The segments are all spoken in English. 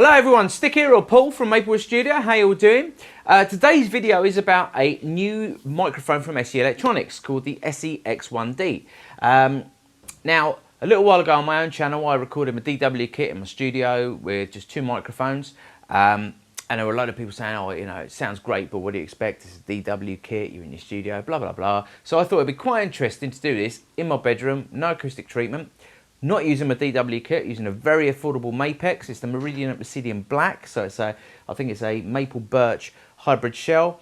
Hello everyone, Stick here or Paul from Wwith Studio. How you all doing? Today's video is about a new microphone from SE Electronics called the SE X1D. Now, a little while ago on my own channel, I recorded my DW kit in my studio with just two microphones. And there were a lot of people saying, oh, you know, it sounds great, but what do you expect? It's a DW kit, you're in your studio, blah, blah, blah. So I thought it'd be quite interesting to do this in my bedroom, no acoustic treatment. Not using my DW kit, using a very affordable Mapex. It's the Meridian Obsidian Black, so it's I think it's a maple birch hybrid shell.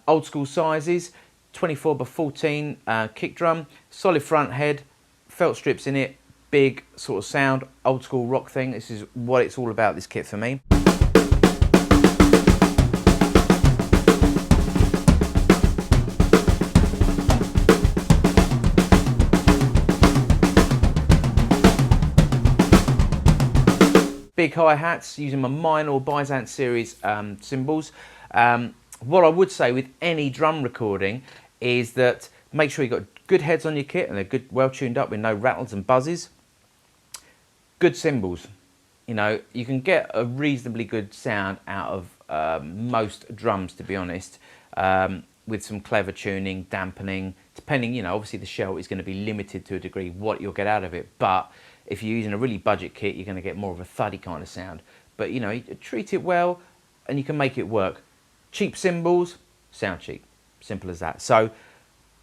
Old school sizes, 24x14 kick drum, solid front head, felt strips in it, big sort of sound, old school rock thing. This is what it's all about, this kit for me. Big hi-hats using my Minor Byzance series cymbals. What I would say with any drum recording is that make sure you've got good heads on your kit and they're good, well tuned up with no rattles and buzzes. Good cymbals. You know, you can get a reasonably good sound out of most drums, to be honest, with some clever tuning, dampening, depending, you know, obviously the shell is going to be limited to a degree what you'll get out of it, but if you're using a really budget kit, you're going to get more of a thuddy kind of sound. But, you know, you treat it well and you can make it work. Cheap cymbals, sound cheap. Simple as that. So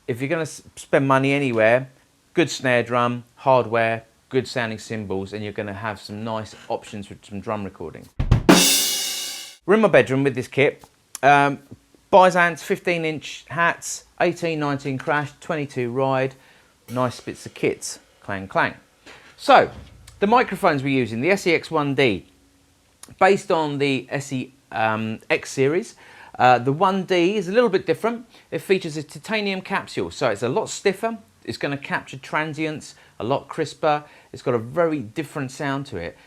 if you're going to spend money anywhere, good snare drum, hardware, good sounding cymbals, and you're going to have some nice options for some drum recording. We're in my bedroom with this kit. Byzance 15-inch hats, 18, 19 crash, 22 ride. Nice bits of kits. Clang, clang. So, the microphones we're using, the SE X1D, based on the SE X series. The 1D is a little bit different. It features a titanium capsule, so it's a lot stiffer. It's going to capture transients a lot crisper. It's got a very different sound to it.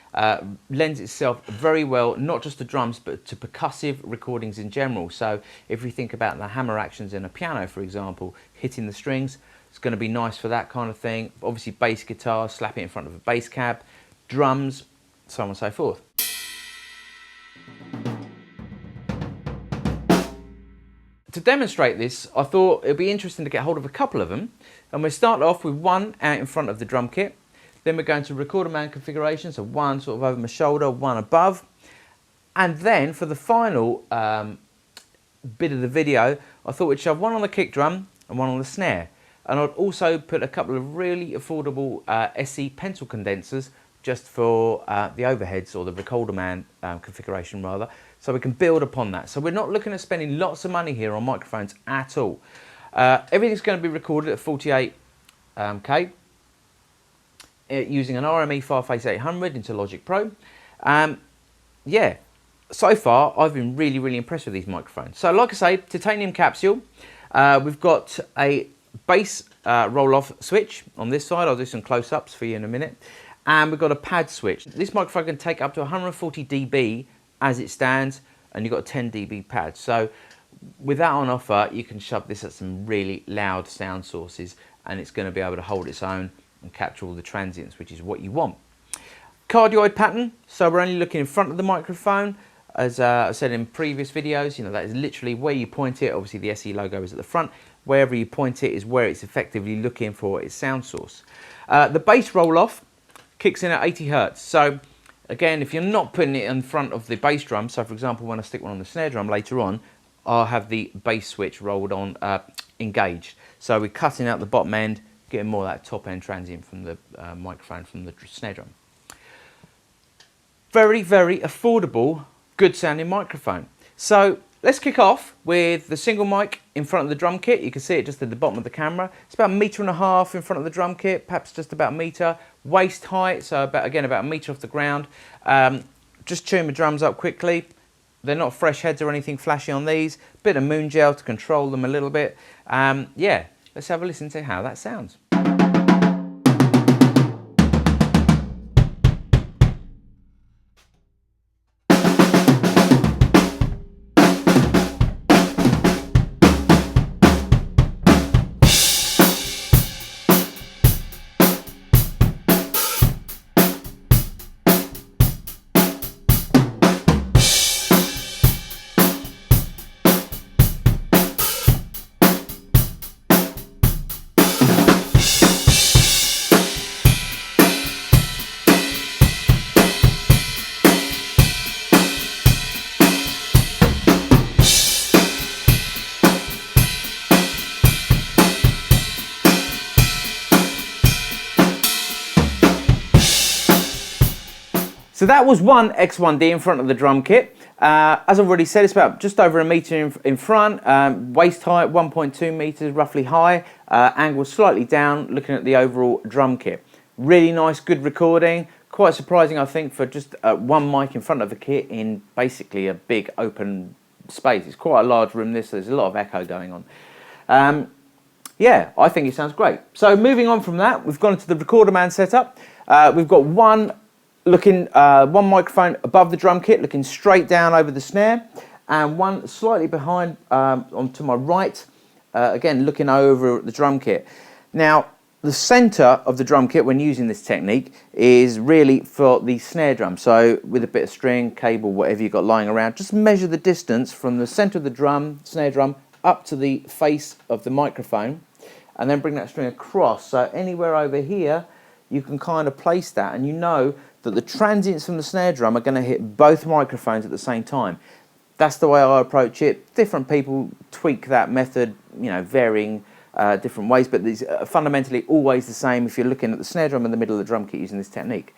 Lends itself very well, not just to drums, but to percussive recordings in general. So, if we think about the hammer actions in a piano, for example, hitting the strings, it's going to be nice for that kind of thing. Obviously bass guitar, slap it in front of a bass cab, drums, so on and so forth. To demonstrate this, I thought it'd be interesting to get hold of a couple of them. And we'll start off with one out in front of the drum kit. Then we're going to recorder mount configuration, so one sort of over my shoulder, one above. And then for the final bit of the video, I thought we'd shove one on the kick drum and one on the snare. And I'd also put a couple of really affordable SE pencil condensers just for the overheads, or the recorder man configuration rather, so we can build upon that. So we're not looking at spending lots of money here on microphones at all. Everything's going to be recorded at 48K using an RME Fireface 800 into Logic Pro. Yeah, so far I've been really impressed with these microphones. So like I say, titanium capsule. We've got a bass roll-off switch on this side. I'll do some close-ups for you in a minute. And we've got a pad switch. This microphone can take up to 140 dB as it stands, and you've got a 10 dB pad. So with that on offer, you can shove this at some really loud sound sources, and it's going to be able to hold its own and capture all the transients, which is what you want. Cardioid pattern, so we're only looking in front of the microphone. As I said in previous videos, you know, that is literally where you point it. Obviously the SE logo is at the front. Wherever you point it is where it's effectively looking for its sound source. The bass roll-off kicks in at 80 Hertz. So again, if you're not putting it in front of the bass drum, so for example, when I stick one on the snare drum later on, I'll have the bass switch rolled on, engaged. So we're cutting out the bottom end, getting more of that top end transient from the microphone from the snare drum. Very affordable, good sounding microphone. So let's kick off with the single mic in front of the drum kit. You can see it just at the bottom of the camera. It's about 1.5 meters in front of the drum kit, perhaps just about a meter. Waist height, so about a meter off the ground. Just tune my drums up quickly. They're not fresh heads or anything flashy on these. Bit of moon gel to control them a little bit. Yeah, let's have a listen to how that sounds. So that was one X1D in front of the drum kit. As I've already said, it's about just over a metre in front, waist height 1.2 metres roughly high, angle slightly down, looking at the overall drum kit. Really nice, good recording. Quite surprising, I think, for just one mic in front of the kit in basically a big open space. It's quite a large room, this, so there's a lot of echo going on. Yeah, I think it sounds great. So moving on from that, we've gone to the recorder man setup. We've got one microphone above the drum kit, looking straight down over the snare, and one slightly behind onto my right, again looking over the drum kit. Now, the centre of the drum kit when using this technique is really for the snare drum. So with a bit of string, cable, whatever you've got lying around, just measure the distance from the centre of the snare drum, up to the face of the microphone, and then bring that string across. So anywhere over here, you can kind of place that, and you know that the transients from the snare drum are going to hit both microphones at the same time. That's the way I approach it. Different people tweak that method, you know, varying different ways, but these are fundamentally always the same if you're looking at the snare drum in the middle of the drum kit using this technique.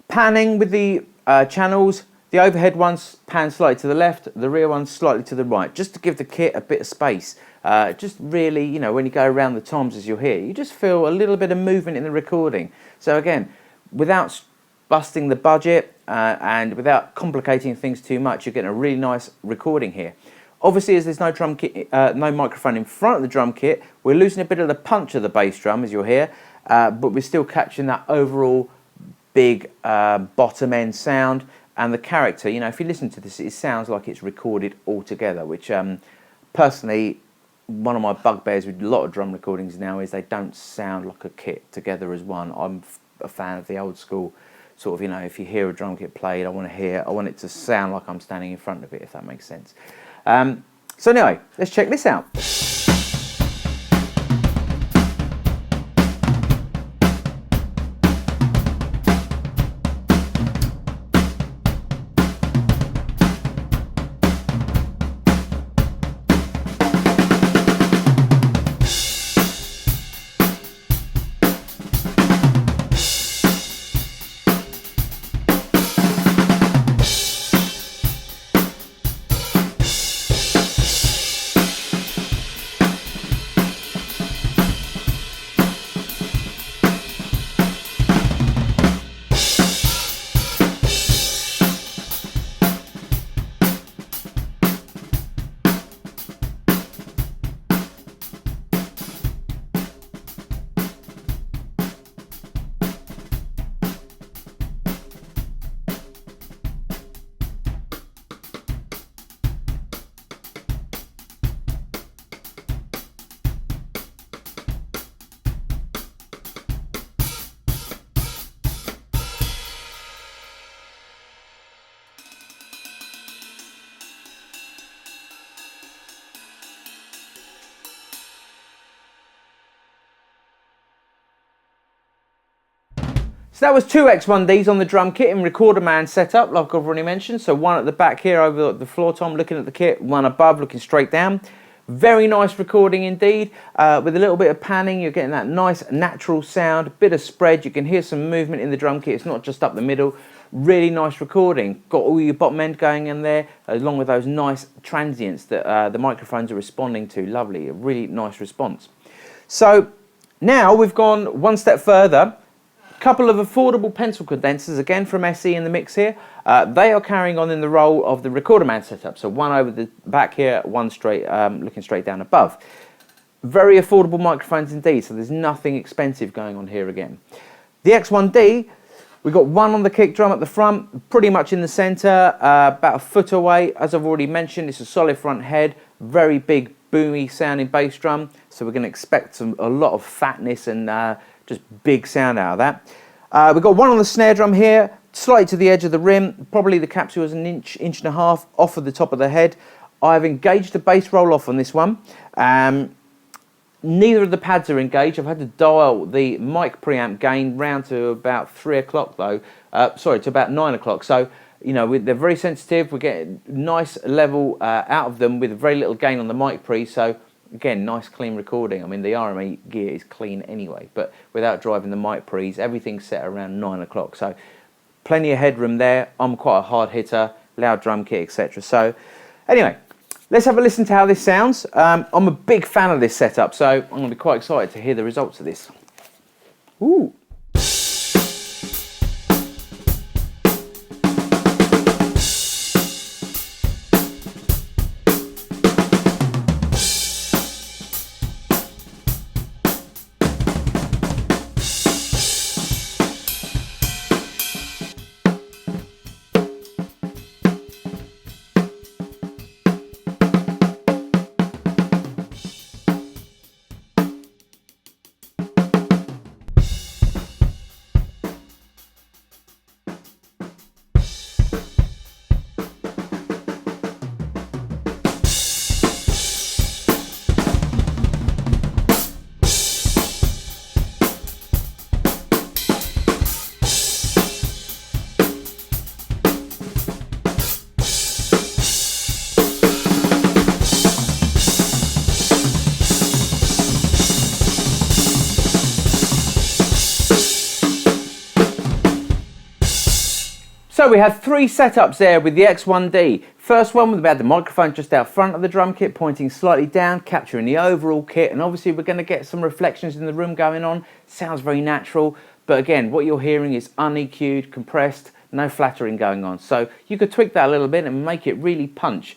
Panning with the channels, the overhead ones pan slightly to the left, the rear ones slightly to the right, just to give the kit a bit of space. Just really, you know, when you go around the toms as you'll hear, you just feel a little bit of movement in the recording. So again, without busting the budget and without complicating things too much, you're getting a really nice recording here. Obviously, as there's no drum kit, no microphone in front of the drum kit, we're losing a bit of the punch of the bass drum, as you'll hear, but we're still catching that overall big bottom end sound and the character. You know, if you listen to this, it sounds like it's recorded all together, which personally, one of my bugbears with a lot of drum recordings now is they don't sound like a kit together as one. I'm a fan of the old school sort of, you know, if you hear a drum kit played, I want it to sound like I'm standing in front of it, if that makes sense. So anyway, let's check this out. So that was two X1Ds on the drum kit in recorder man setup, like I've already mentioned. So one at the back here over the floor tom looking at the kit, one above looking straight down. Very nice recording indeed. With a little bit of panning, you're getting that nice natural sound, a bit of spread. You can hear some movement in the drum kit. It's not just up the middle. Really nice recording. Got all your bottom end going in there, along with those nice transients that the microphones are responding to. Lovely, a really nice response. So now we've gone one step further. Couple of affordable pencil condensers, again from SE in the mix here. They are carrying on in the role of the recorder man setup. So one over the back here, one straight, looking straight down above. Very affordable microphones indeed, so there's nothing expensive going on here again. The X1D, we've got one on the kick drum at the front, pretty much in the centre, about a foot away. As I've already mentioned, it's a solid front head, very big, boomy sounding bass drum. So we're going to expect a lot of fatness and just big sound out of that. We've got one on the snare drum here, slightly to the edge of the rim. Probably the capsule is an inch and a half off of the top of the head. I've engaged the bass roll off on this one. Neither of the pads are engaged. I've had to dial the mic preamp gain round to about 3 o'clock though. Sorry, to about 9 o'clock. So, you know, they're very sensitive. We're getting nice level out of them with very little gain on the mic pre. So again, nice clean recording. I mean, the RME gear is clean anyway, but without driving the mic pre's, everything's set around 9 o'clock. So plenty of headroom there. I'm quite a hard hitter, loud drum kit, etc. So anyway, let's have a listen to how this sounds. I'm a big fan of this setup, so I'm going to be quite excited to hear the results of this. Ooh. So we had three setups there with the X1D. First one, we had the microphone just out front of the drum kit, pointing slightly down, capturing the overall kit, and obviously we're going to get some reflections in the room going on. Sounds very natural, but again, what you're hearing is un-EQ'd, compressed, no flattering going on. So you could tweak that a little bit and make it really punch.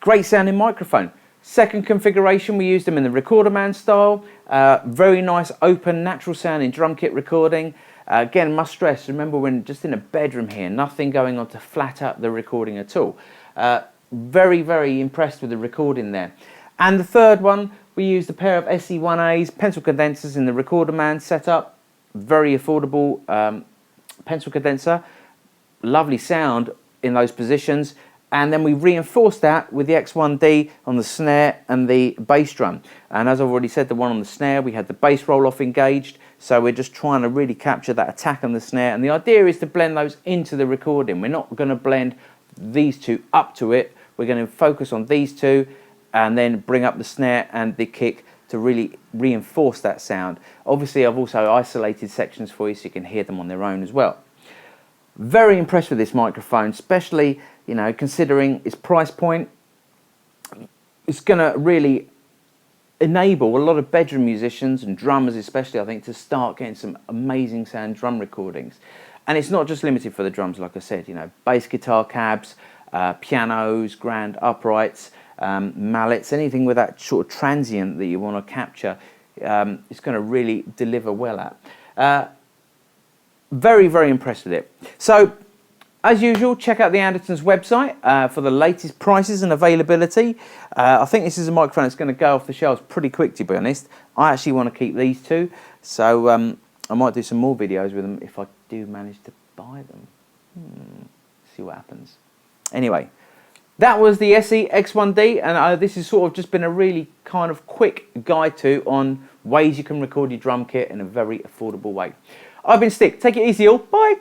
Great sounding microphone. Second configuration, we used them in the Recorder Man style. Very nice, open, natural sounding drum kit recording. Again, must stress, remember we're just in a bedroom here, nothing going on to flat up the recording at all. Very, very impressed with the recording there. And the third one, we used a pair of X1As, pencil condensers in the Recorder Man setup. Very affordable pencil condenser. Lovely sound in those positions. And then we reinforced that with the X1D on the snare and the bass drum. And as I've already said, the one on the snare, we had the bass roll-off engaged. So we're just trying to really capture that attack on the snare. And the idea is to blend those into the recording. We're not going to blend these two up to it. We're going to focus on these two and then bring up the snare and the kick to really reinforce that sound. Obviously, I've also isolated sections for you so you can hear them on their own as well. Very impressed with this microphone, especially, you know, considering its price point. It's going to really enable a lot of bedroom musicians and drummers especially, I think, to start getting some amazing sound drum recordings. And it's not just limited for the drums, like I said, you know, bass guitar cabs, pianos, grand uprights, mallets, anything with that sort of transient that you want to capture, it's going to really deliver well at. Very, very impressed with it. So, as usual, check out the Andertons website for the latest prices and availability. I think this is a microphone that's going to go off the shelves pretty quick, to be honest. I actually want to keep these two, so I might do some more videos with them if I do manage to buy them. See what happens. Anyway, that was the SE X1D, and this has sort of just been a really kind of quick guide to on ways you can record your drum kit in a very affordable way. I've been Stick. Take it easy all. Bye.